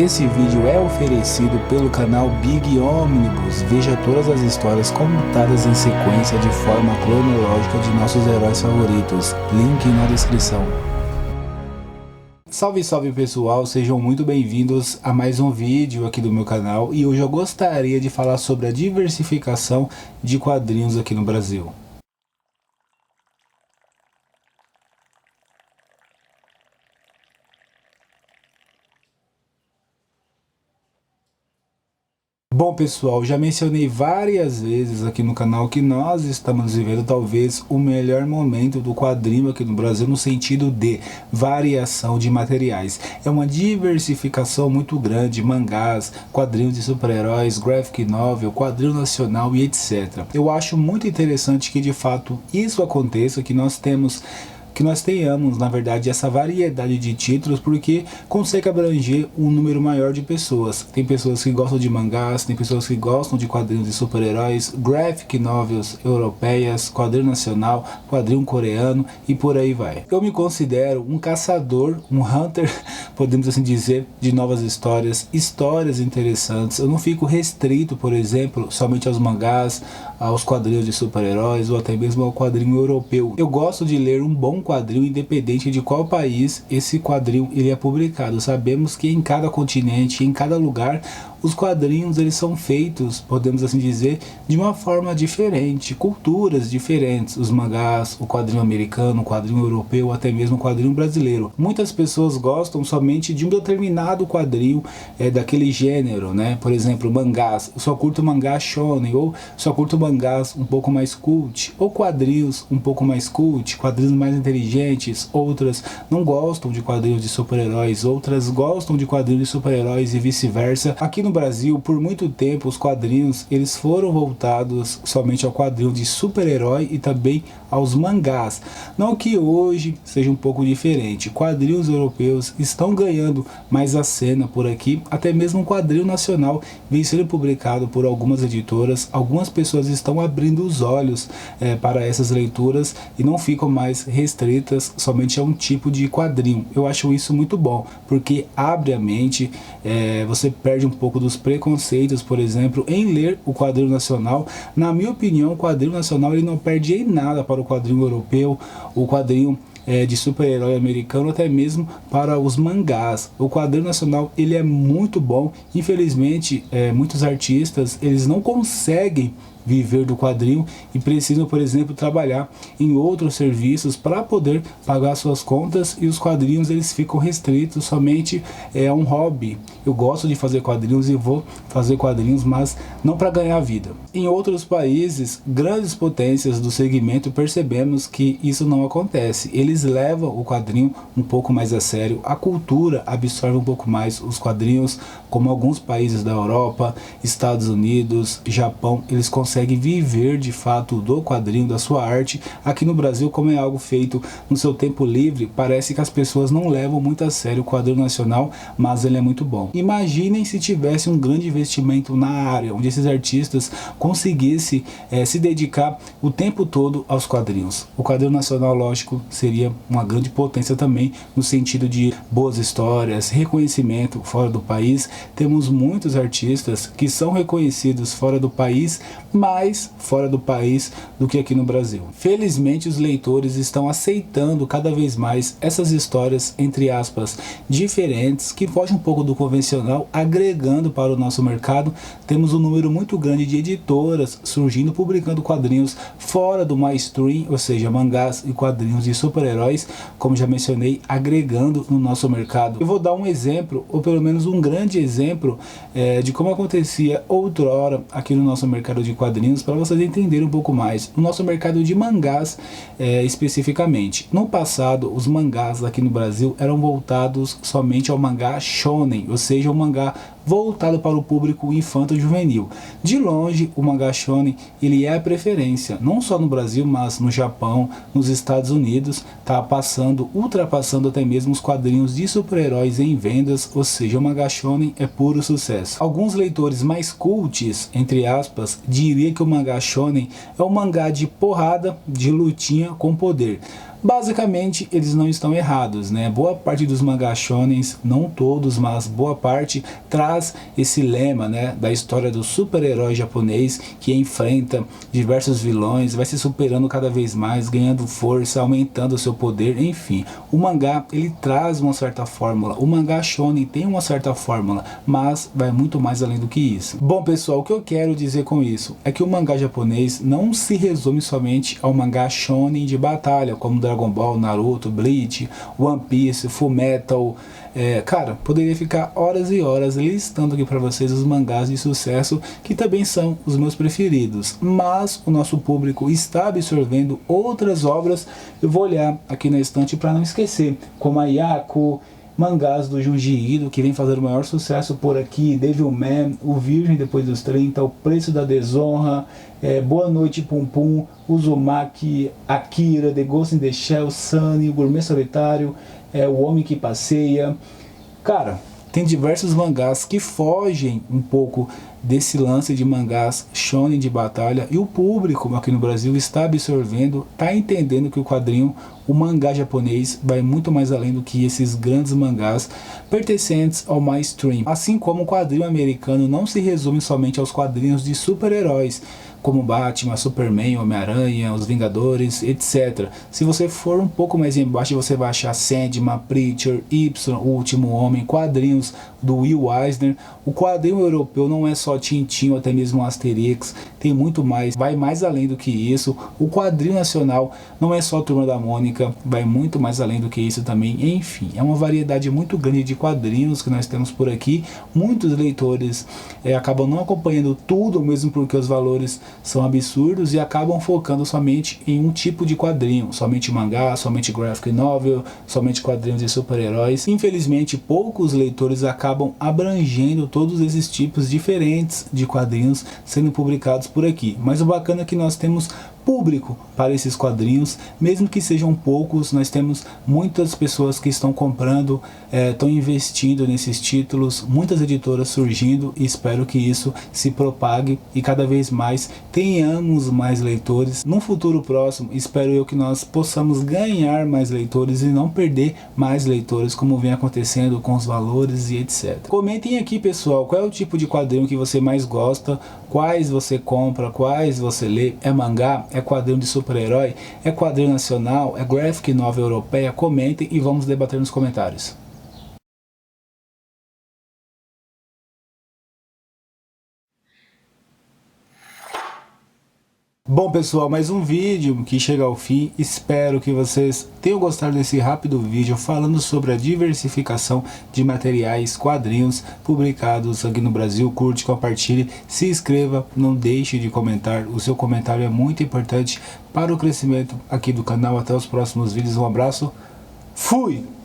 Esse vídeo é oferecido pelo canal Big Omnibus. Veja todas as histórias contadas em sequência de forma cronológica de nossos heróis favoritos. Link na descrição. Salve, salve pessoal, sejam muito bem-vindos a mais um vídeo aqui do meu canal. E hoje eu gostaria de falar sobre a diversificação de quadrinhos aqui no Brasil. Bom pessoal, já mencionei várias vezes aqui no canal que nós estamos vivendo talvez o melhor momento do quadrinho aqui no Brasil no sentido de variação de materiais. É uma diversificação muito grande, mangás, quadrinhos de super-heróis, graphic novel, quadrinho nacional e etc. Eu acho muito interessante que de fato isso aconteça, que nós tenhamos, na verdade, essa variedade de títulos, porque consegue abranger um número maior de pessoas. Tem pessoas que gostam de mangás, tem pessoas que gostam de quadrinhos de super-heróis, graphic novels europeias, quadrinho nacional, quadrinho coreano e por aí vai. Eu me considero um caçador, um hunter, podemos assim dizer, de novas histórias, histórias interessantes. Eu não fico restrito, por exemplo, somente aos mangás, aos quadrinhos de super-heróis ou até mesmo ao quadrinho europeu. Eu gosto de ler um bom quadrinho independente de qual país esse quadrinho ele é publicado. Sabemos que em cada continente, em cada lugar, os quadrinhos eles são feitos, podemos assim dizer, de uma forma diferente, culturas diferentes. Os mangás, o quadrinho americano, o quadrinho europeu, até mesmo o quadrinho brasileiro. Muitas pessoas gostam somente de um determinado quadrinho daquele gênero, né? Por exemplo, mangás. Eu só curto mangá shonen, ou só curto mangás um pouco mais cult, ou quadrinhos um pouco mais cult, quadrinhos mais inteligentes. Outras não gostam de quadrinhos de super-heróis, outras gostam de quadrinhos de super-heróis e vice-versa. Aqui no Brasil, por muito tempo, os quadrinhos eles foram voltados somente ao quadrinho de super-herói e também aos mangás. Não que hoje seja um pouco diferente. Quadrinhos europeus estão ganhando mais a cena por aqui, até mesmo um quadrinho nacional vem sendo publicado por algumas editoras. Algumas pessoas estão abrindo os olhos para essas leituras e não ficam mais restritas somente a um tipo de quadrinho. Eu acho isso muito bom, porque abre a mente, você perde um pouco dos preconceitos, por exemplo, em ler o quadrinho nacional. Na minha opinião, o quadrinho nacional ele não perde em nada para o quadrinho europeu, o quadrinho de super-herói americano, até mesmo para os mangás. O quadrinho nacional ele é muito bom. Infelizmente, muitos artistas eles não conseguem viver do quadrinho e precisam, por exemplo, trabalhar em outros serviços para poder pagar suas contas, e os quadrinhos eles ficam restritos somente a um hobby. Eu gosto de fazer quadrinhos e vou fazer quadrinhos, mas não para ganhar vida. Em outros países, grandes potências do segmento, percebemos que isso não acontece. Eles levam o quadrinho um pouco mais a sério, a cultura absorve um pouco mais os quadrinhos, como alguns países da Europa, Estados Unidos, Japão, eles conseguem viver de fato do quadrinho, da sua arte. Aqui no Brasil, como é algo feito no seu tempo livre, parece que as pessoas não levam muito a sério o quadrinho nacional, mas ele é muito bom. Imaginem se tivesse um grande investimento na área, onde esses artistas conseguissem se dedicar o tempo todo aos quadrinhos. O quadrinho nacional, lógico, seria uma grande potência também, no sentido de boas histórias, reconhecimento fora do país. Temos muitos artistas que são reconhecidos fora do país, mais fora do país do que aqui no Brasil. Felizmente os leitores estão aceitando cada vez mais essas histórias, entre aspas, diferentes, que fogem um pouco do convencional, agregando para o nosso mercado. Temos um número muito grande de editoras surgindo, publicando quadrinhos fora do mainstream, ou seja, mangás e quadrinhos de super-heróis, como já mencionei, agregando no nosso mercado. Eu vou dar um exemplo, ou pelo menos um grande exemplo, de como acontecia outrora aqui no nosso mercado de quadrinhos, para vocês entenderem um pouco mais. No nosso mercado de mangás, especificamente. No passado, os mangás aqui no Brasil eram voltados somente ao mangá shonen, ou seja, um mangá voltado para o público infanto-juvenil. De longe, o mangá shonen ele é a preferência, não só no Brasil, mas no Japão, nos Estados Unidos, está ultrapassando até mesmo os quadrinhos de super-heróis em vendas, ou seja, o mangá shonen é puro sucesso. Alguns leitores mais cults, entre aspas, diriam que o mangá shonen é um mangá de porrada, de lutinha com poder. Basicamente, eles não estão errados, né? Boa parte dos mangás shonens, não todos, mas boa parte, traz esse lema, né, da história do super-herói japonês que enfrenta diversos vilões, vai se superando cada vez mais, ganhando força, aumentando o seu poder, enfim. O mangá, ele traz uma certa fórmula. O mangá shonen tem uma certa fórmula, mas vai muito mais além do que isso. Bom, pessoal, o que eu quero dizer com isso é que o mangá japonês não se resume somente ao mangá shonen de batalha, como Dragon Ball, Naruto, Bleach, One Piece, Fullmetal. Cara, poderia ficar horas e horas listando aqui para vocês os mangás de sucesso que também são os meus preferidos, mas o nosso público está absorvendo outras obras. Eu vou olhar aqui na estante para não esquecer, como a Yaku, mangás do Junji Ito, que vem fazer o maior sucesso por aqui, Devilman, O Virgem Depois dos 30, O Preço da Desonra, Boa Noite Pum Pum, Uzumaki, Akira, The Ghost in the Shell, Sunny, O Gourmet Solitário, O Homem que Passeia. Cara, tem diversos mangás que fogem um pouco desse lance de mangás shonen de batalha, e o público aqui no Brasil está absorvendo, está entendendo que o quadrinho, o mangá japonês, vai muito mais além do que esses grandes mangás pertencentes ao mainstream. Assim como o quadrinho americano não se resume somente aos quadrinhos de super-heróis, como Batman, Superman, Homem-Aranha, Os Vingadores, etc. Se você for um pouco mais embaixo, você vai achar Sandman, Preacher, Y, O Último Homem, quadrinhos do Will Eisner. O quadrinho europeu não é só Tintin ou até mesmo Asterix, tem muito mais, vai mais além do que isso. O quadrinho nacional não é só Turma da Mônica, vai muito mais além do que isso também. Enfim, é uma variedade muito grande de quadrinhos que nós temos por aqui. Muitos leitores acabam não acompanhando tudo, mesmo porque os valores são absurdos, e acabam focando somente em um tipo de quadrinho, somente mangá, somente graphic novel, somente quadrinhos de super-heróis. Infelizmente, poucos leitores acabam abrangendo todos esses tipos diferentes de quadrinhos sendo publicados por aqui. Mas o bacana é que nós temos público para esses quadrinhos, mesmo que sejam poucos. Nós temos muitas pessoas que estão comprando, estão investindo nesses títulos, muitas editoras surgindo, e espero que isso se propague e cada vez mais tenhamos mais leitores. No futuro próximo, espero eu que nós possamos ganhar mais leitores e não perder mais leitores, como vem acontecendo com os valores e etc. Comentem aqui, pessoal, qual é o tipo de quadrinho que você mais gosta, quais você compra, quais você lê. É mangá? É quadrinho de super-herói? É quadrinho nacional? É graphic novel europeia? Comentem e vamos debater nos comentários. Bom, pessoal, mais um vídeo que chega ao fim. Espero que vocês tenham gostado desse rápido vídeo falando sobre a diversificação de materiais, quadrinhos publicados aqui no Brasil. Curte, compartilhe, se inscreva, não deixe de comentar. O seu comentário é muito importante para o crescimento aqui do canal. Até os próximos vídeos. Um abraço. Fui!